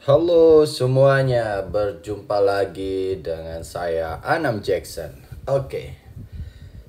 Halo semuanya, berjumpa lagi dengan saya Anam Jackson. Oke,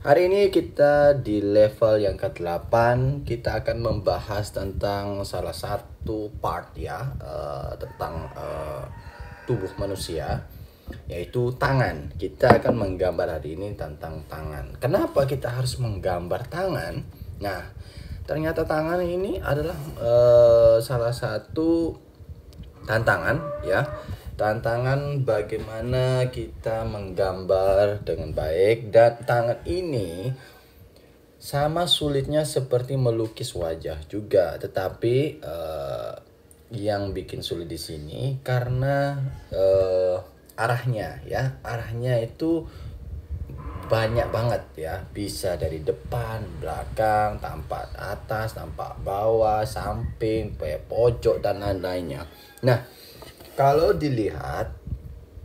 hari ini kita di level yang ke-8. Kita akan membahas tentang salah satu part ya, tentang tubuh manusia, yaitu tangan. Kita akan menggambar hari ini tentang tangan. Kenapa kita harus menggambar tangan? Nah, ternyata tangan ini adalah salah satu tantangan ya, tantangan bagaimana kita menggambar dengan baik. Dan tangan ini sama sulitnya seperti melukis wajah juga, tetapi yang bikin sulit di sini karena arahnya itu banyak banget ya, bisa dari depan, belakang, tampak atas, tampak bawah, samping, pojok dan lain-lainnya. Nah, kalau dilihat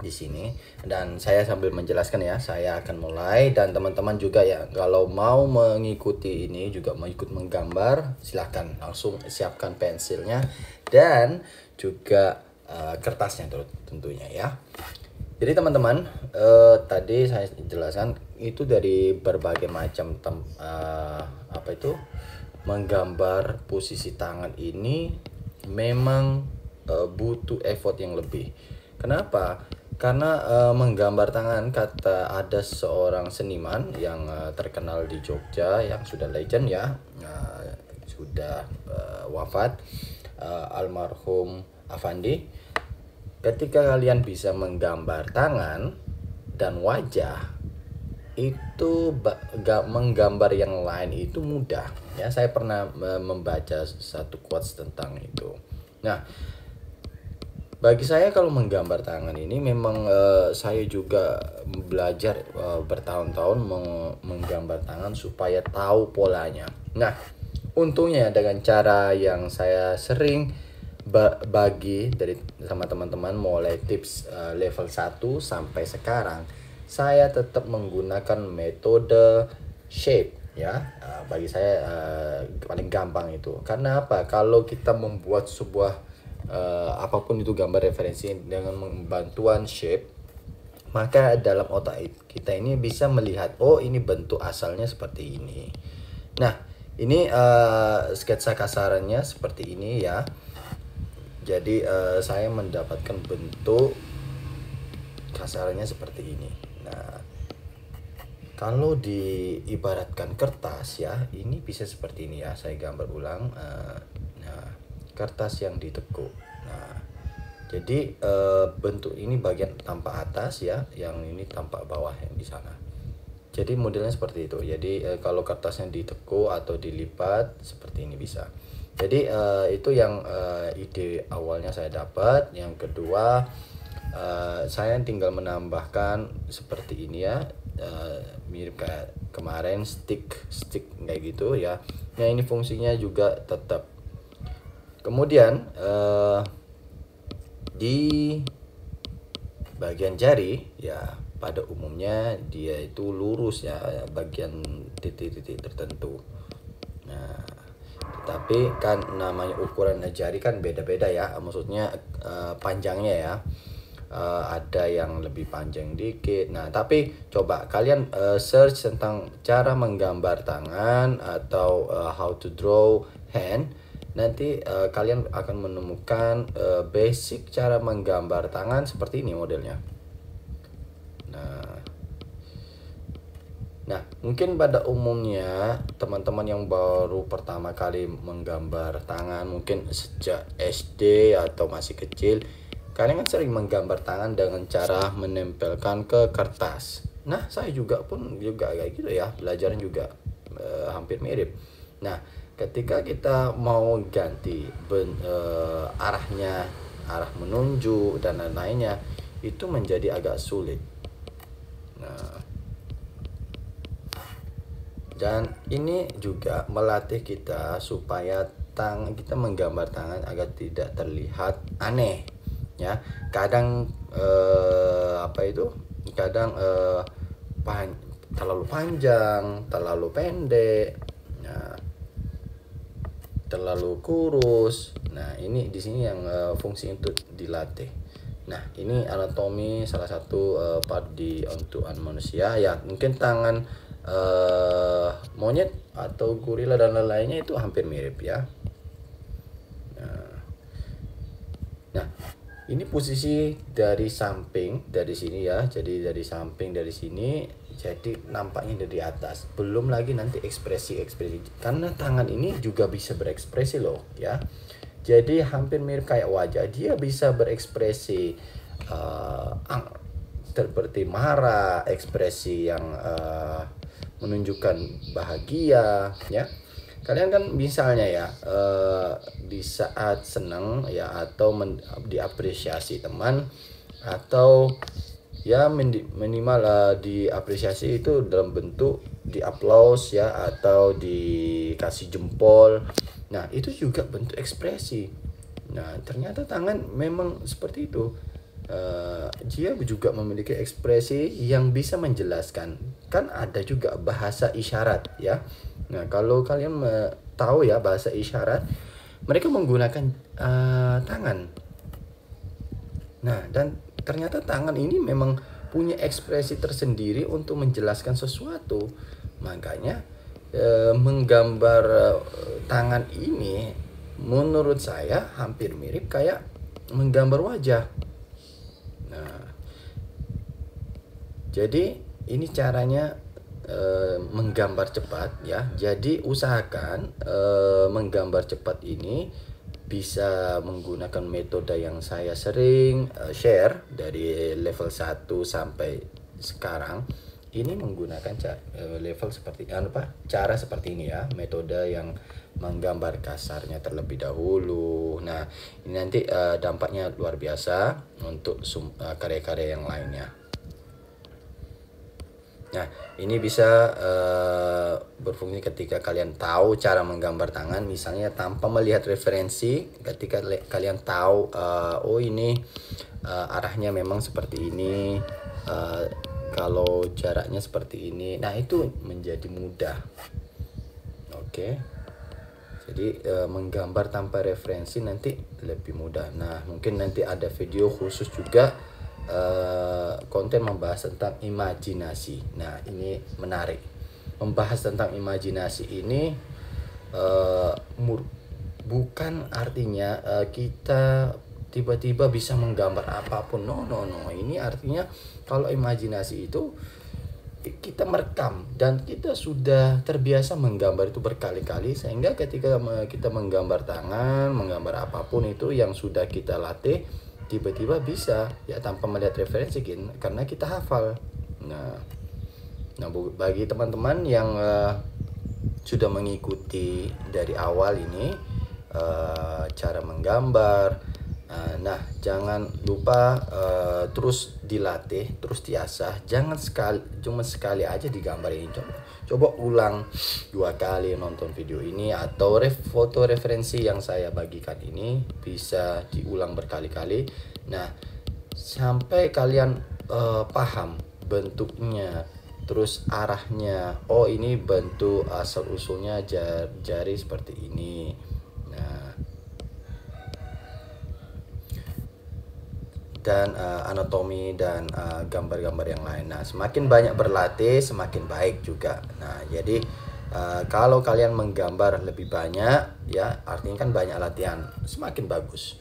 di sini, dan saya sambil menjelaskan ya, saya akan mulai, dan teman-teman juga ya kalau mau mengikuti ini juga mau ikut menggambar, silahkan langsung siapkan pensilnya dan juga kertasnya tentunya ya. Jadi teman-teman, tadi saya jelaskan itu dari berbagai macam menggambar posisi tangan ini memang butuh effort yang lebih. Kenapa? Karena menggambar tangan, kata ada seorang seniman yang terkenal di Jogja yang sudah legend ya, sudah wafat, almarhum Afandi. Ketika kalian bisa menggambar tangan dan wajah, itu menggambar yang lain itu mudah ya. Saya pernah membaca satu quotes tentang itu. Nah, bagi saya kalau menggambar tangan ini memang saya juga belajar bertahun-tahun menggambar tangan supaya tahu polanya. Nah, untungnya dengan cara yang saya sering bagi dari sama teman-teman mulai tips level 1 sampai sekarang, saya tetap menggunakan metode shape ya. Bagi saya paling gampang itu. Karena apa? Kalau kita membuat sebuah apapun itu gambar referensi dengan bantuan shape, maka dalam otak kita ini bisa melihat, oh ini bentuk asalnya seperti ini. Nah, ini sketsa kasarannya seperti ini ya. Jadi saya mendapatkan bentuk kasarannya seperti ini. Nah, kalau diibaratkan kertas ya, ini bisa seperti ini ya. Saya gambar ulang. Nah, kertas yang ditekuk. Nah, jadi bentuk ini bagian tampak atas ya, yang ini tampak bawah yang di sana. Jadi modelnya seperti itu. Jadi kalau kertasnya ditekuk atau dilipat seperti ini bisa. Jadi itu yang ide awalnya saya dapat. Yang kedua, saya tinggal menambahkan seperti ini ya, mirip kayak kemarin stick kayak gitu ya. Nah, ini fungsinya juga tetap. Kemudian di bagian jari ya, pada umumnya dia itu lurus ya, bagian titik-titik tertentu. Nah, tetapi kan namanya ukuran jari kan beda-beda ya, maksudnya panjangnya ya. Ada yang lebih panjang dikit. Nah, tapi coba kalian search tentang cara menggambar tangan atau how to draw hand. Nanti kalian akan menemukan basic cara menggambar tangan seperti ini modelnya. Nah, mungkin pada umumnya teman-teman yang baru pertama kali menggambar tangan, mungkin sejak SD atau masih kecil, kalian kan sering menggambar tangan dengan cara menempelkan ke kertas. Nah, saya juga kayak gitu ya, belajarnya juga hampir mirip. Nah, ketika kita mau ganti arahnya, arah menunjuk dan lain-lainnya, itu menjadi agak sulit. Nah, dan ini juga melatih kita supaya kita menggambar tangan agar tidak terlihat aneh ya. Kadang kadang terlalu panjang, terlalu pendek. Nah, terlalu kurus. Nah, ini di sini yang fungsi untuk dilatih. Nah, ini anatomi salah satu part di untuk manusia ya. Mungkin tangan monyet atau gorila dan lain-lainnya itu hampir mirip ya. Nah, ini posisi dari samping dari sini ya. Jadi dari samping dari sini, jadi nampaknya dari atas. Belum lagi nanti ekspresi-ekspresi. Karena tangan ini juga bisa berekspresi loh ya. Jadi hampir mirip kayak wajah. Dia bisa berekspresi seperti marah, ekspresi yang menunjukkan bahagia ya. Kalian kan misalnya ya di saat senang ya, atau diapresiasi teman, atau ya minimal diapresiasi itu dalam bentuk di applause ya, atau dikasih jempol. Nah, itu juga bentuk ekspresi. Nah, ternyata tangan memang seperti itu. Dia juga memiliki ekspresi yang bisa menjelaskan. Kan ada juga bahasa isyarat ya. Nah, kalau kalian tahu ya bahasa isyarat, mereka menggunakan tangan. Nah, dan ternyata tangan ini memang punya ekspresi tersendiri untuk menjelaskan sesuatu. Makanya menggambar tangan ini menurut saya hampir mirip kayak menggambar wajah. Nah, jadi ini caranya menggambar cepat ya. Jadi usahakan menggambar cepat ini bisa menggunakan metode yang saya sering share dari level 1 sampai sekarang. Ini menggunakan level seperti cara seperti ini ya, metode yang menggambar kasarnya terlebih dahulu. Nah, ini nanti dampaknya luar biasa untuk karya-karya yang lainnya. Nah, ini bisa berfungsi ketika kalian tahu cara menggambar tangan, misalnya tanpa melihat referensi. Ketika kalian tahu, oh ini arahnya memang seperti ini, kalau jaraknya seperti ini, nah itu menjadi mudah. Oke. Jadi menggambar tanpa referensi nanti lebih mudah. Nah, mungkin nanti ada video khusus juga konten membahas tentang imajinasi. Nah, ini menarik. Membahas tentang imajinasi ini bukan artinya kita tiba-tiba bisa menggambar apapun. No. Ini artinya kalau imajinasi itu kita merekam dan kita sudah terbiasa menggambar itu berkali-kali, sehingga ketika kita menggambar tangan, menggambar apapun itu yang sudah kita latih, tiba-tiba bisa ya tanpa melihat referensi karena kita hafal. Nah bagi teman-teman yang sudah mengikuti dari awal ini cara menggambar, nah jangan lupa terus dilatih, terus diasah. Jangan cuma sekali aja digambar ini. Coba ulang 2 kali nonton video ini, atau foto referensi yang saya bagikan ini bisa diulang berkali-kali. Nah, sampai kalian paham bentuknya, terus arahnya. Oh, ini bentuk asal usulnya jari seperti ini. Nah, dan anatomi dan gambar-gambar yang lain. Nah, semakin banyak berlatih semakin baik juga. Nah, jadi kalau kalian menggambar lebih banyak ya, artinya kan banyak latihan, semakin bagus.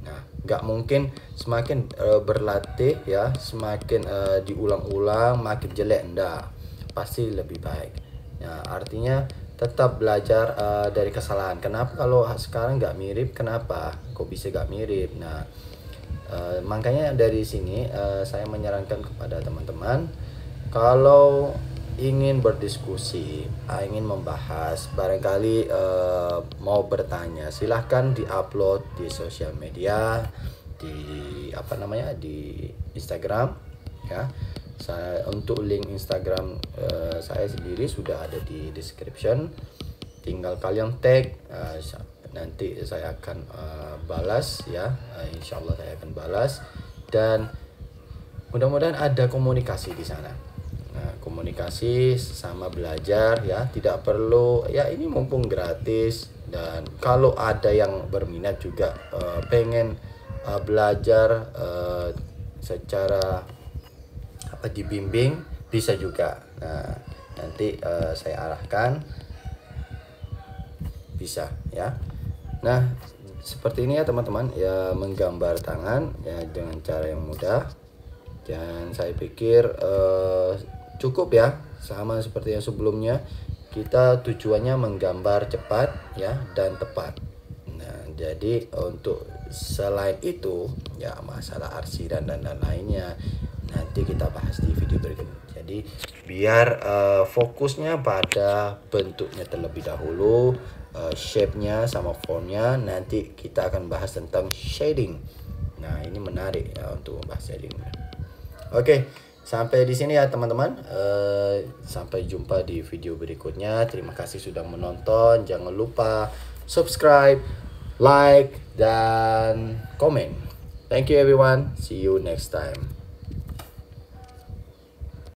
Nah, nggak mungkin semakin berlatih ya, semakin diulang-ulang makin jelek. Enggak, pasti lebih baik. Nah, artinya tetap belajar dari kesalahan. Kenapa kalau sekarang nggak mirip? Kenapa kok bisa nggak mirip? Nah, makanya dari sini saya menyarankan kepada teman-teman, kalau ingin berdiskusi, ingin membahas, barangkali mau bertanya, silahkan diupload di sosial media, di di Instagram ya. Untuk link Instagram saya sendiri sudah ada di description, tinggal kalian tag, nanti saya akan balas ya. Insya Allah saya akan balas, dan mudah-mudahan ada komunikasi di sana. Nah, komunikasi sama belajar ya, tidak perlu ya, ini mumpung gratis. Dan kalau ada yang berminat juga pengen belajar secara dibimbing, bisa juga. Nah, nanti saya arahkan, bisa ya. Nah, seperti ini ya teman-teman ya, menggambar tangan ya dengan cara yang mudah. Dan saya pikir cukup ya, sama seperti yang sebelumnya. Kita tujuannya menggambar cepat ya dan tepat. Nah, jadi untuk selain itu ya, masalah arsiran dan lainnya nanti kita bahas di video berikutnya. Jadi biar fokusnya pada bentuknya terlebih dahulu, shape-nya sama formnya. Nanti kita akan bahas tentang shading. Nah, ini menarik ya untuk bahas shading. Oke, sampai di sini ya teman-teman. Sampai jumpa di video berikutnya. Terima kasih sudah menonton. Jangan lupa subscribe, like, dan komen. Thank you everyone. See you next time.